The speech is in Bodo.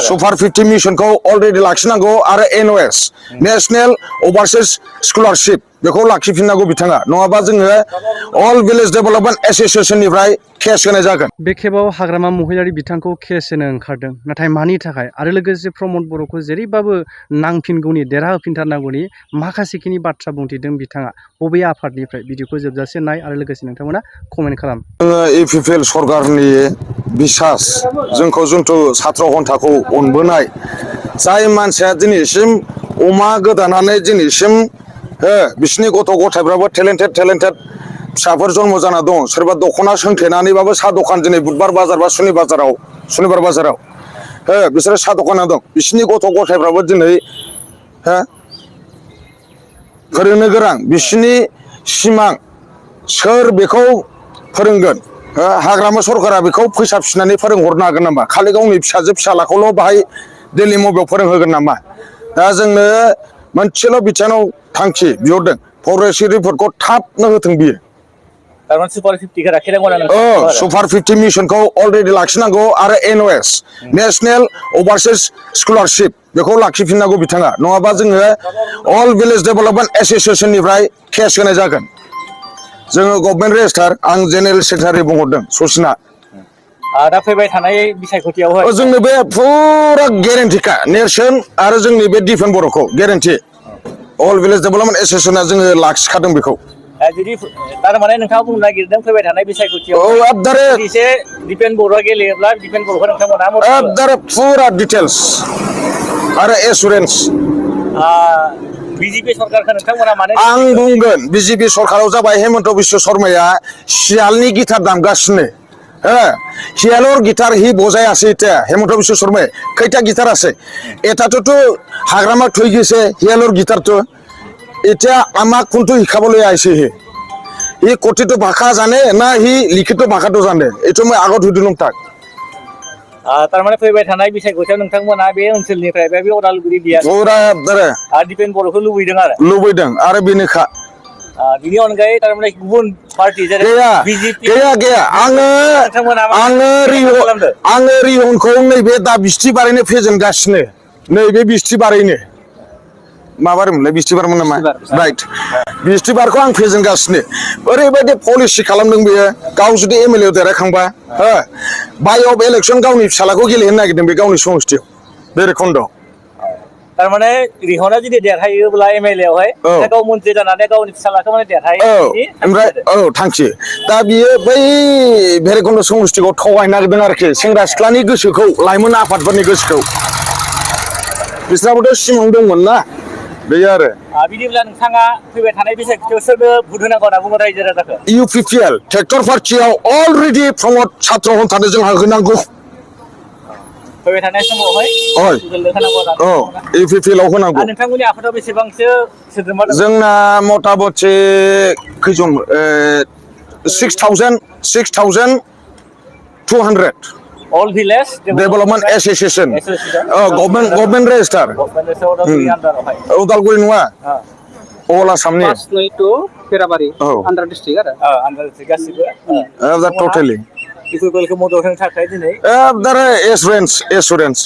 सुपार 50 मिशनखौ अलरेडि लाखिनांगौ आरो NOS नेशनेल ओभारसीज स्कलारशिप बेखौ लाखिफिननांगौ बिथाङा नङाबा जोङो अल भिलेज डेभेलपमेन्ट एसोसिएशननिफ्राय केस होनाय जागोन। बे खेबाव हाग्रामा महिलारि बिथांखौ केस होनो ओंखारदों नाथाय मानि थाखाय आरो लोगोसे प्रमद बर'खौ जेरैबाबो नांफिनगौनि देरहाहोफिनथारनांगौनि माखासेखिनि बाथ्रा बुंथिदों बिथाङा बबे आफादनिफ्राय भिडिअखौ जोबजासे नाय आरो लोगोसे नोंथांमोना कमेन्ट खालाम। जोङो EPPL सरकारनि बिसास जोंखौ जुन्थु सात्र घन्टाखौ अनबोनाय जाय मानसिया दिनैसिम अमा गोदानानै दिनैसिम बिसिनि गथ' गथायफ्राबो टेलेन्टेड फिसाफोर जन्म जाना दं सोरबा दख'ना सोंथेनानैबाबो साहा दखान दिनै बुधबार बाजार बा सुनिबार बाजाराव बिसोरो साहा दखानाव दं बिसिनि गथ' गथायफ्राबो दिनै फोरोंनो गोनां बिसिनि सिमां सोर बेखौ फोरोंगोन हाग्रामा सरकारा बेखौ फैसा फिसिनानै फोरोंहरनो हागोन नामा खालि गावनि फिसाजो फिसालाखौल' बाहाय दिल्ली मबेयाव फोरोंहोगोन नामा दा जोंनो मोनसेल' बिथांनाव थांखि बिहरदों फरेस्ट रिपर्टखौ थाबनो होथों बियो सुपार 50 मिशनखौ अलरेडि लाखिनांगौ आरो NOS नेशनेल ओभारसीज स्कलारशिप बेखौ लाखिफिननांगौ बिथाङा नङाबा जोङो अल भिलेज डेभेलपमेन्ट एसोसिएशननिफ्राय केस होनाय जागोन। जोङो गभर्नमेन्ट रेजिस्टार आं जेनेरेल सेक्रेटारि बुंहरदों ससिना दा फैबाय थानाय बिसायख'थियावहाय जोंनो बे फुरा गेरेन्टिखा नेरसोन आरो जोंनि बे दिफेन बर'खौ गेरेन्टि अल भिलेज डेभेलपमेन्ट एसोसिएशना जोङो लाखिखादों बेखौ जुदि थारमाने नोंथाङा बुंनो नागिरदों फैबाय थानाय बिसायख'थियाव एसे दिफेन बर'आ गेलेयोब्ला दिफेन बर'खौ नोंथांमोना फुरा डिटेल्स आरो एसुरेन्स BJP सरकारखौ नोंथांमोना माने आं बुंगोन BJP सरकाराव जाबाय हेमन्त बिश्व शर्माया सियालनि गिटार दामगासिनो हियालर गिटार हि बजायासै इटा हेमन्त बिश्व शर्माया खैटा गिटार আছে এটাতো হাগ্রামা থৈ গেছে হিয়ালর গিটারটো এটা আমাক কোনটো শিকাবলৈ আইছে হি কথিত ভাষা জানে না হি লিখিত ভাষাটো জানে এইটো মই আগত সুধিলোঁ তাক तारमाने फैबाय थानाय बिसायख'थियाव नोंथांमोना बे ओनसोलनिफ्राय बे उदालगुरि बिया दिफेन बर'खौ लुबैदों आरो बेनोखा बिनि अनगायै तारमाने गुबुन पार्टी जेरै गैया आङो रिहनखौ नैबे दा बिस्थिबारैनो फेजेनगासिनो नैबे बिस्थिबारैनो माबारमोनलाय बिस्थिबारमोन नामा राइट बिस्थिबारखौ आं फेजेनगासिनो ओरैबायदि पलिसि खालामदों बेयो गाव जुदि MLA देरहाखांबा बाय अफ इलेक्सन गावनि फिसालाखौ गेलेहोनो नागिरदों बे गावनि समस्थियाव भैरबखुन्द तारमाने रिहना जुदि देरहायोब्ला MLA आवहाय गाव मन्त्रि जानानै गावनि फिसालाखौ माने देरहायो ओमफ्राय थांखि दा बियो बै भैरबखुन्द समस्थिखौ थगायनो नागिरदों आरोखि सेंग्रा सिख्लानि गोसोखौ लाइमोन आफादफोरनि गोसोखौ बिस्राबोथ' सिमां दंमोन ना बेयो आरो बिदिब्ला नोंथाङा फैबाय थानाय बिसायख'थियाव सोरनो भट होनांगौ होनना बुङो रायजो राजाखौ UPPL ट्रेक्टर पार्टियाव अलरेडि प्रमद सात्र घन्टानो जोंहा होनांगौ फैबाय थानाय समावहाय UPPL आव होनांगौ नोंथांमोननि आफादाव बेसेबांसो सोद्रोमा दं जोंना मथा मथि खैजन 6,200 All village development association government register Udalguri नङा अल आसामनि फेराबारि आन्डार डिस्ट्रिक्ट आरो आन्डार डिस्ट्रिक्ट गासिबो टटेलि बेफोरखौ मदद होनो थाखाय दिनै एसुरेन्स